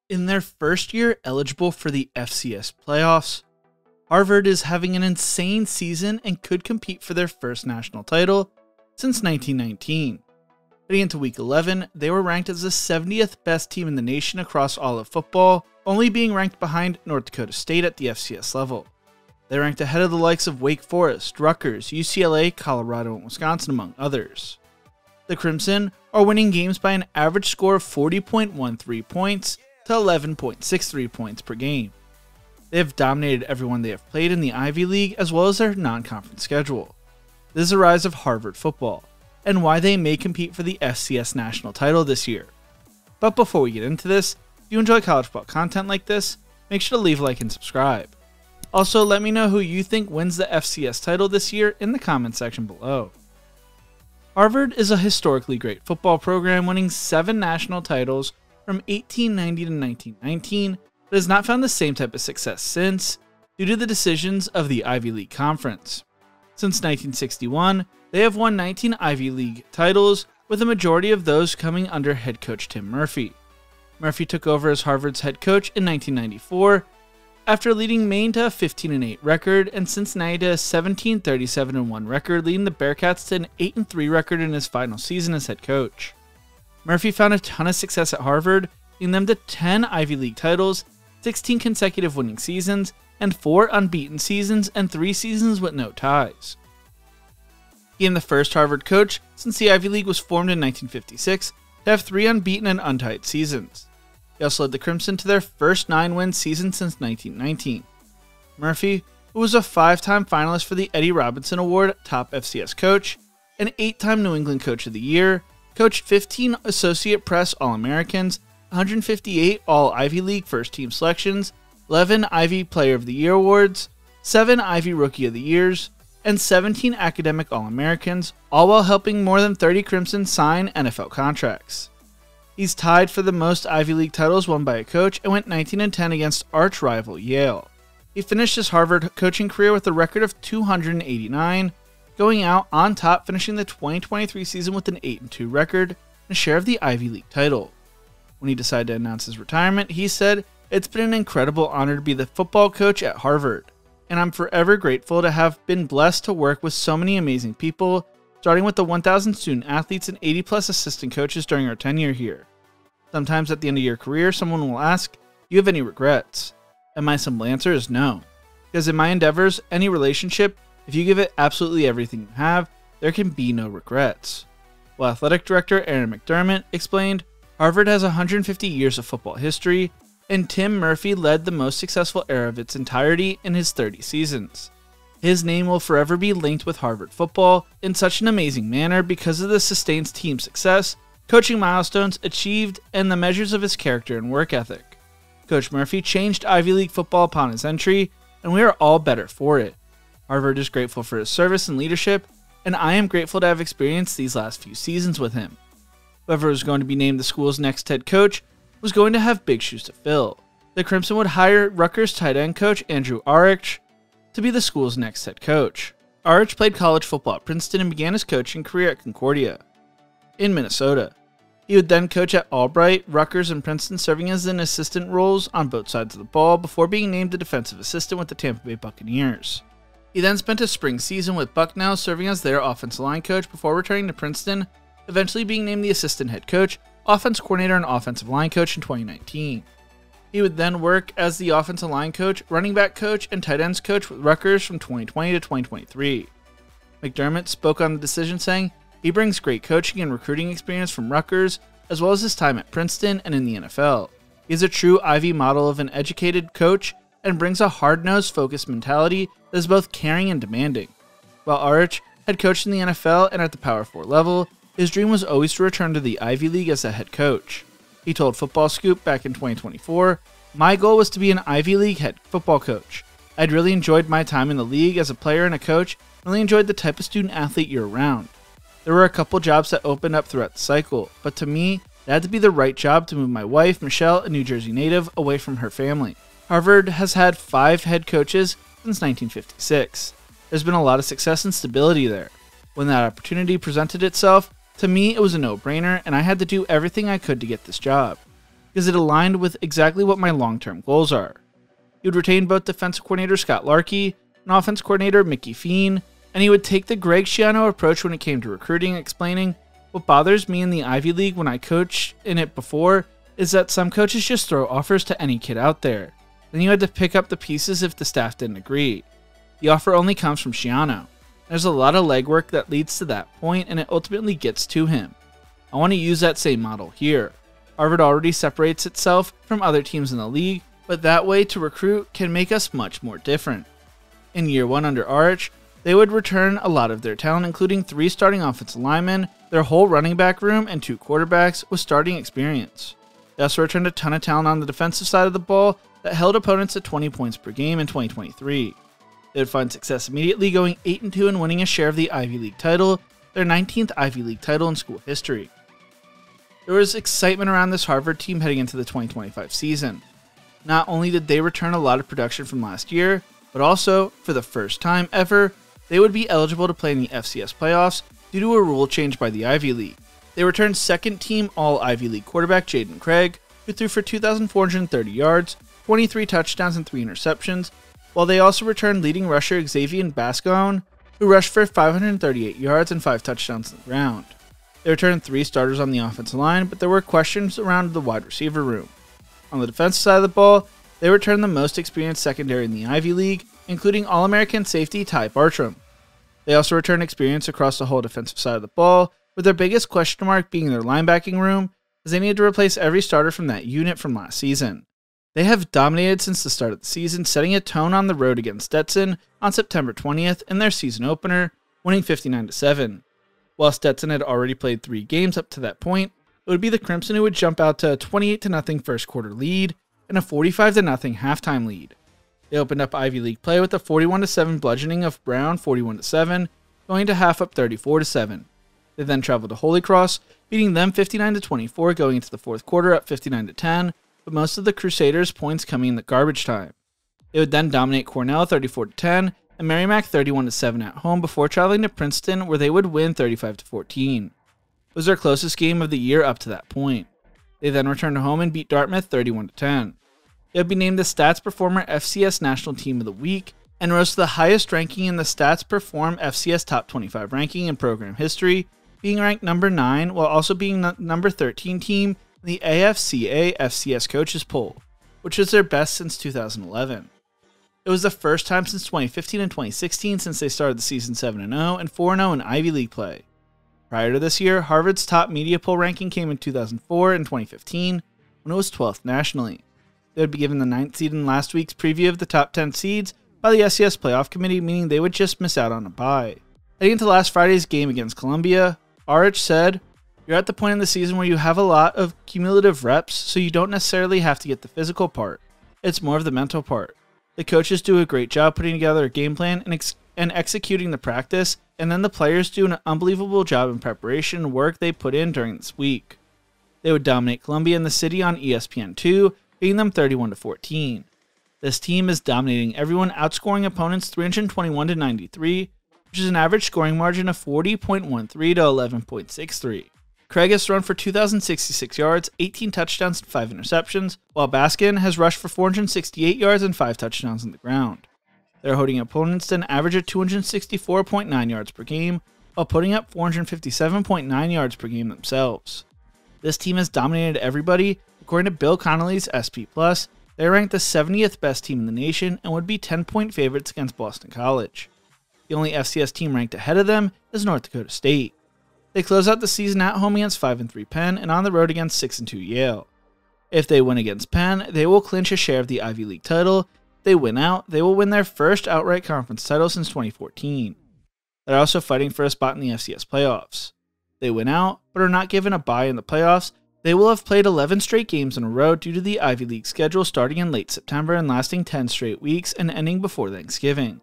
In their first year eligible for the FCS Playoffs, Harvard is having an insane season and could compete for their first national title since 1919. Heading into Week 11, they were ranked as the 70th best team in the nation across all of football, only being ranked behind North Dakota State at the FCS level. They ranked ahead of the likes of Wake Forest, Rutgers, UCLA, Colorado, and Wisconsin, among others. The Crimson are winning games by an average score of 40.13 points to 11.63 points per game. They have dominated everyone they have played in the Ivy League as well as their non-conference schedule. This is the rise of Harvard football, and why they may compete for the FCS National Title this year. But before we get into this, if you enjoy college football content like this, make sure to leave a like and subscribe. Also, let me know who you think wins the FCS title this year in the comments section below. Harvard is a historically great football program, winning 7 national titles from 1890 to 1919, but has not found the same type of success since, due to the decisions of the Ivy League Conference. Since 1961, they have won 19 Ivy League titles, with a majority of those coming under head coach Tim Murphy. Murphy took over as Harvard's head coach in 1994, after leading Maine to a 15-8 record and Cincinnati to a 17-37-1 record, leading the Bearcats to an 8-3 record in his final season as head coach. Murphy found a ton of success at Harvard, leading them to 10 Ivy League titles, 16 consecutive winning seasons, and 4 unbeaten seasons and 3 seasons with no ties. He became the first Harvard coach since the Ivy League was formed in 1956 to have 3 unbeaten and untied seasons. He also led the Crimson to their first 9-win season since 1919. Murphy, who was a 5-time finalist for the Eddie Robinson Award Top FCS Coach, an 8-time New England Coach of the Year, coached 15 Associate Press All-Americans, 158 All-Ivy League first-team selections, 11 Ivy Player of the Year awards, 7 Ivy Rookie of the Years, and 17 Academic All-Americans, all while helping more than 30 Crimson sign NFL contracts. He's tied for the most Ivy League titles won by a coach and went 19-10 against arch-rival Yale. He finished his Harvard coaching career with a record of 289, going out on top, finishing the 2023 season with an 8-2 record and a share of the Ivy League title. When he decided to announce his retirement, he said, "It's been an incredible honor to be the football coach at Harvard, and I'm forever grateful to have been blessed to work with so many amazing people, starting with the 1,000 student athletes and 80+ assistant coaches during our tenure here. Sometimes at the end of your career, someone will ask, do you have any regrets? And my simple answer is no. Because in my endeavors, any relationship, if you give it absolutely everything you have, there can be no regrets." While athletic director Aaron McDermott explained, Harvard has 150 years of football history, and Tim Murphy led the most successful era of its entirety in his 30 seasons. His name will forever be linked with Harvard football in such an amazing manner because of the sustained team success, coaching milestones achieved, and the measures of his character and work ethic. Coach Murphy changed Ivy League football upon his entry, and we are all better for it. Harvard is grateful for his service and leadership, and I am grateful to have experienced these last few seasons with him. Whoever was going to be named the school's next head coach was going to have big shoes to fill. The Crimson would hire Rutgers tight end coach Andrew Arich to be the school's next head coach. Arich played college football at Princeton and began his coaching career at Concordia in Minnesota. He would then coach at Albright, Rutgers, and Princeton, serving as an assistant roles on both sides of the ball before being named a defensive assistant with the Tampa Bay Buccaneers. He then spent a spring season with Bucknell, serving as their offensive line coach before returning to Princeton, eventually being named the assistant head coach, offense coordinator, and offensive line coach in 2019. He would then work as the offensive line coach, running back coach, and tight ends coach with Rutgers from 2020 to 2023. McDermott spoke on the decision, saying, "He brings great coaching and recruiting experience from Rutgers, as well as his time at Princeton and in the NFL. He is a true Ivy model of an educated coach and brings a hard-nosed, focused mentality that is both caring and demanding." While Arich had coached in the NFL and at the Power 4 level, his dream was always to return to the Ivy League as a head coach. He told Football Scoop back in 2024, "My goal was to be an Ivy League head football coach. I'd really enjoyed my time in the league as a player and a coach, really enjoyed the type of student athlete you're around. There were a couple jobs that opened up throughout the cycle, but to me, it had to be the right job to move my wife, Michelle, a New Jersey native, away from her family." Harvard has had 5 head coaches since 1956. There's been a lot of success and stability there. When that opportunity presented itself, to me it was a no-brainer, and I had to do everything I could to get this job. because it aligned with exactly what my long-term goals are. He would retain both defensive coordinator Scott Larkey and offense coordinator Mickey Feen, and he would take the Greg Schiano approach when it came to recruiting, explaining, "What bothers me in the Ivy League when I coached in it before is that some coaches just throw offers to any kid out there. Then you had to pick up the pieces if the staff didn't agree. The offer only comes from Schiano. There's a lot of legwork that leads to that point, and it ultimately gets to him. I want to use that same model here. Harvard already separates itself from other teams in the league, but that way to recruit can make us much more different." In year one under Arch, they would return a lot of their talent, including 3 starting offensive linemen, their whole running back room, and 2 quarterbacks with starting experience. They also returned a ton of talent on the defensive side of the ball that held opponents at 20 points per game in 2023. They would find success immediately, going 8-2 and winning a share of the Ivy League title, their 19th Ivy League title in school history. There was excitement around this Harvard team heading into the 2025 season. Not only did they return a lot of production from last year, but also, for the first time ever, they would be eligible to play in the FCS Playoffs due to a rule change by the Ivy League. They returned second-team All-Ivy League quarterback Jaden Craig, who threw for 2,430 yards, 23 touchdowns, and 3 interceptions, while they also returned leading rusher Xavier Bascone, who rushed for 538 yards and 5 touchdowns on the ground. They returned 3 starters on the offensive line, but there were questions around the wide receiver room. On the defensive side of the ball, they returned the most experienced secondary in the Ivy League, including All-American safety Ty Bartram. They also returned experience across the whole defensive side of the ball, with their biggest question mark being their linebacking room, as they needed to replace every starter from that unit from last season. They have dominated since the start of the season, setting a tone on the road against Stetson on September 20th in their season opener, winning 59-7. While Stetson had already played 3 games up to that point, it would be the Crimson who would jump out to a 28-0 first quarter lead and a 45-0 halftime lead. They opened up Ivy League play with a 41-7 bludgeoning of Brown 41-7, going to half up 34-7. They then traveled to Holy Cross, beating them 59-24 going into the fourth quarter up 59-10, but most of the Crusaders' points coming in the garbage time. They would then dominate Cornell 34-10 and Merrimack 31-7 at home before traveling to Princeton, where they would win 35-14. It was their closest game of the year up to that point. They then returned home and beat Dartmouth 31-10. They would be named the Stats Performer FCS National Team of the Week and rose to the highest ranking in the Stats Perform FCS Top 25 ranking in program history, being ranked number 9 while also being the number 13 team in the AFCA FCS Coaches Poll, which was their best since 2011. It was the first time since 2015 and 2016 since they started the season 7-0 and 4-0 in Ivy League play. Prior to this year, Harvard's top media poll ranking came in 2004 and 2015, when it was 12th nationally. They would be given the 9th seed in last week's preview of the top 10 seeds by the FCS Playoff Committee, meaning they would just miss out on a bye. Heading into last Friday's game against Columbia, RH said, "You're at the point in the season where you have a lot of cumulative reps, so you don't necessarily have to get the physical part. It's more of the mental part. The coaches do a great job putting together a game plan and executing the practice, and then the players do an unbelievable job in preparation and work they put in during this week." They would dominate Columbia in the city on ESPN2, beating them 31-14. This team is dominating everyone, outscoring opponents 321-93, which is an average scoring margin of 40.13 to 11.63. Craig has thrown for 2,066 yards, 18 touchdowns, and 5 interceptions, while Baskin has rushed for 468 yards and 5 touchdowns on the ground. They're holding opponents to an average of 264.9 yards per game, while putting up 457.9 yards per game themselves. This team has dominated everybody. According to Bill Connolly's SP+, they're ranked the 70th best team in the nation and would be 10-point favorites against Boston College. The only FCS team ranked ahead of them is North Dakota State. They close out the season at home against 5-3 Penn and on the road against 6-2 Yale. If they win against Penn, they will clinch a share of the Ivy League title. If they win out, they will win their first outright conference title since 2014. They're also fighting for a spot in the FCS playoffs. If they win out, but are not given a bye in the playoffs, they will have played 11 straight games in a row due to the Ivy League schedule starting in late September and lasting 10 straight weeks and ending before Thanksgiving.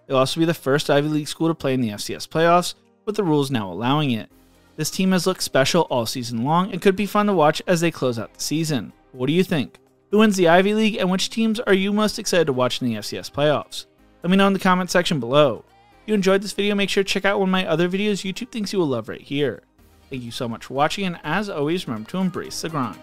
They'll also be the first Ivy League school to play in the FCS playoffs, with the rules now allowing it. This team has looked special all season long and could be fun to watch as they close out the season. What do you think? Who wins the Ivy League and which teams are you most excited to watch in the FCS playoffs? Let me know in the comment section below. If you enjoyed this video, make sure to check out one of my other videos YouTube thinks you will love right here. Thank you so much for watching, and as always, remember to embrace the grind.